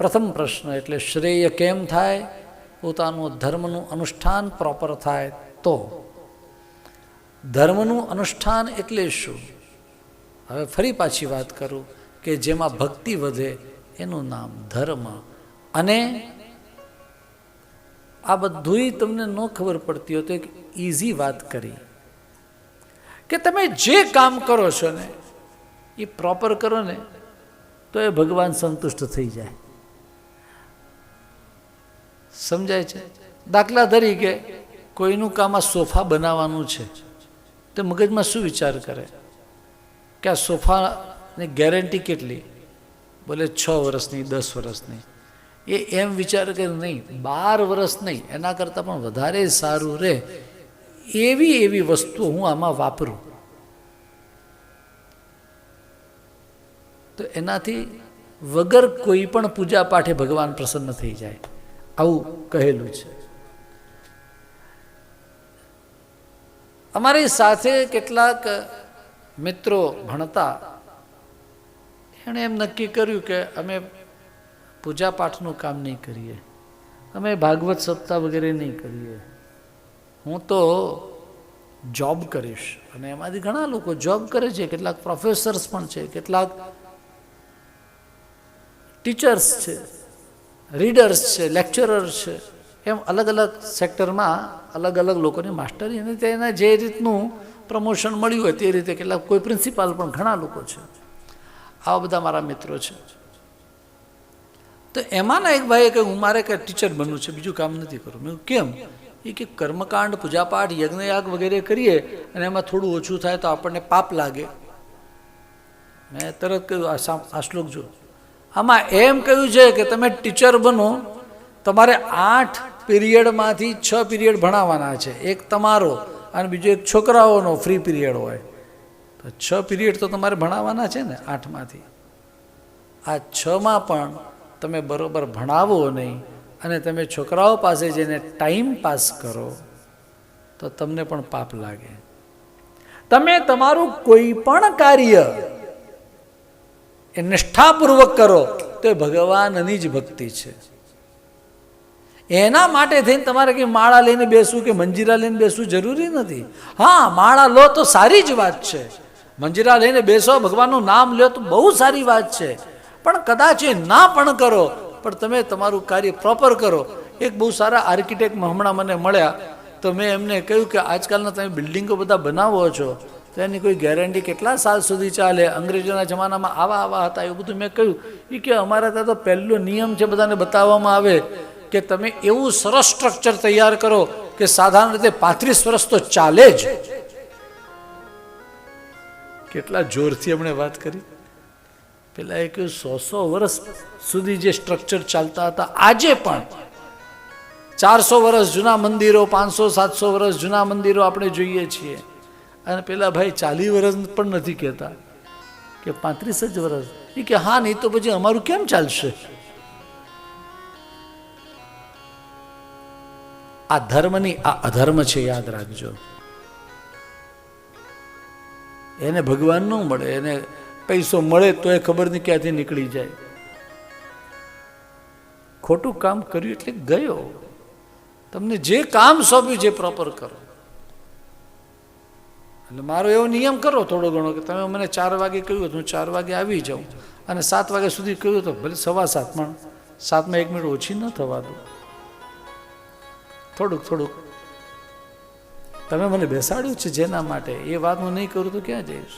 પ્રથમ પ્રશ્ન એટલે શ્રેય કેમ થાય? પોતાનું ધર્મનું અનુષ્ઠાન પ્રોપર થાય તો. ધર્મનું અનુષ્ઠાન એટલે શું? હવે ફરી પાછી વાત કરું કે જેમાં ભક્તિ વધે એનું નામ ધર્મ. અને આ બધુંય તમને ન ખબર પડતી હોય તો એક ઇઝી વાત કરી કે તમે જે કામ કરો છો ને એ પ્રોપર કરો ને તો એ ભગવાન સંતુષ્ટ થઈ જાય. સમજાય છે? દાખલા તરીકે કોઈનું કામ આ સોફા બનાવવાનું છે તો મગજમાં શું વિચાર કરે કે આ સોફાની ગેરંટી કેટલી? બોલે 6 વર્ષની, 10 વર્ષની. એ એમ વિચાર કે નહીં, 12 વર્ષ નહીં, એના કરતાં પણ વધારે સારું રહે એવી વસ્તુ હું આમાં વાપરું. તો એનાથી વગર કોઈ પણ પૂજા પાઠે ભગવાન પ્રસન્ન થઈ જાય, આવું કહેલું છે. અમારી સાથે કેટલાક મિત્રો ભણતા, એણે એમ નક્કી કર્યું કે અમે પૂજા પાઠનું કામ નહીં કરીએ, અમે ભાગવત સપ્તાહ વગેરે નહીં કરીએ, હું તો જોબ કરીશ. અને એમાંથી ઘણા લોકો જોબ કરે છે, કેટલાક પ્રોફેસર્સ પણ છે, કેટલાક ટીચર્સ છે, રીડર્સ છે, લેક્ચરર્સ છે, એમ અલગ અલગ સેક્ટરમાં અલગ અલગ લોકોની માસ્ટરી અને તેના જે રીતનું પ્રમોશન મળ્યું હોય તે રીતે કેટલાક કોઈ પ્રિન્સિપાલ પણ ઘણા લોકો છે. આવા બધા મારા મિત્રો છે. તો એમાંના એક ભાઈએ કહ્યું મારે કંઈ ટીચર બનવું છે, બીજું કામ નથી કરવું. મેં કેમ? એ કે કર્મકાંડ, પૂજાપાઠ, યજ્ઞયાગ વગેરે કરીએ અને એમાં થોડું ઓછું થાય તો આપણને પાપ લાગે. મેં તરત કહ્યું આ શ્લોક જો, આમાં એમ કહ્યું છે કે તમે ટીચર બનો, તમારે 8 પીરિયડમાંથી 6 પીરિયડ ભણાવવાના છે, એક તમારો અને બીજો એક છોકરાઓનો ફ્રી પીરિયડ હોય. તો 6 પીરિયડ તો તમારે ભણાવવાના છે ને 8માંથી. આ 6માં પણ તમે બરોબર ભણાવો નહીં અને તમે છોકરાઓ પાસે જઈને ટાઈમ પાસ કરો તો તમને પણ પાપ લાગે. તમે તમારું કોઈ પણ કાર્ય એ નિષ્ઠાપૂર્વક કરો તો એ ભગવાનની જ ભક્તિ છે. એના માટે થઈને તમારે કંઈ માળા લઈને બેસવું કે મંજીરા લઈને બેસવું જરૂરી નથી. હા, માળા લો તો સારી જ વાત છે, મંજીરા લઈને બેસો, ભગવાનનું નામ લો તો બહુ સારી વાત છે. પણ કદાચ એ ના પણ કરો, પણ તમે તમારું કાર્ય પ્રોપર કરો. એક બહુ સારા આર્કિટેક્ટ હમણાં મને મળ્યા, તો મેં એમને કહ્યું કે આજકાલના તમે બિલ્ડિંગો બધા બનાવો છો તો એની કોઈ ગેરંટી કેટલા સાલ સુધી ચાલે? અંગ્રેજોના જમાનામાં આવા હતા, એવું બધું મેં કહ્યું. એ કે અમારા ત્યાં તો પહેલો નિયમ છે, બધાને બતાવવામાં આવે કે તમે એવું સરસ સ્ટ્રક્ચર તૈયાર કરો કે સાધારણ રીતે 35 વર્ષ તો ચાલે જ. કેટલા જોરથી એમણે વાત કરી. પેલા એ કહ્યું 100 વર્ષ સુધી જે સ્ટ્રક્ચર ચાલતા હતા, આજે પણ 400 વર્ષ જૂના મંદિરો, 500-700 વર્ષ જૂના મંદિરો આપણે જોઈએ છીએ. અને પેલા ભાઈ 40 વર્ષ પણ નથી કહેતા કે 35 જ વર્ષ. એ કે હા, નહીં તો પછી અમારું કેમ ચાલશે? આ ધર્મની આ અધર્મ છે, યાદ રાખજો. એને ભગવાન ન મળે, એને પૈસો મળે તો એ ખબર નહીં ક્યાંથી નીકળી જાય. ખોટું કામ કર્યું એટલે ગયો. તમને જે કામ સોંપ્યું છે પ્રોપર કરો. એટલે મારો એવો નિયમ કરો થોડો ઘણો કે તમે મને 4 વાગે કહ્યું તો હું 4 વાગે આવી જાઉં, અને 7 વાગ્યા સુધી કહ્યું તો ભલે 7:15 પણ 7માં 1 મિનિટ ઓછી ન થવા દો. થોડુંક તમે મને બેસાડ્યું છે જેના માટે, એ વાત હું નહીં કરું તો ક્યાં જઈશ?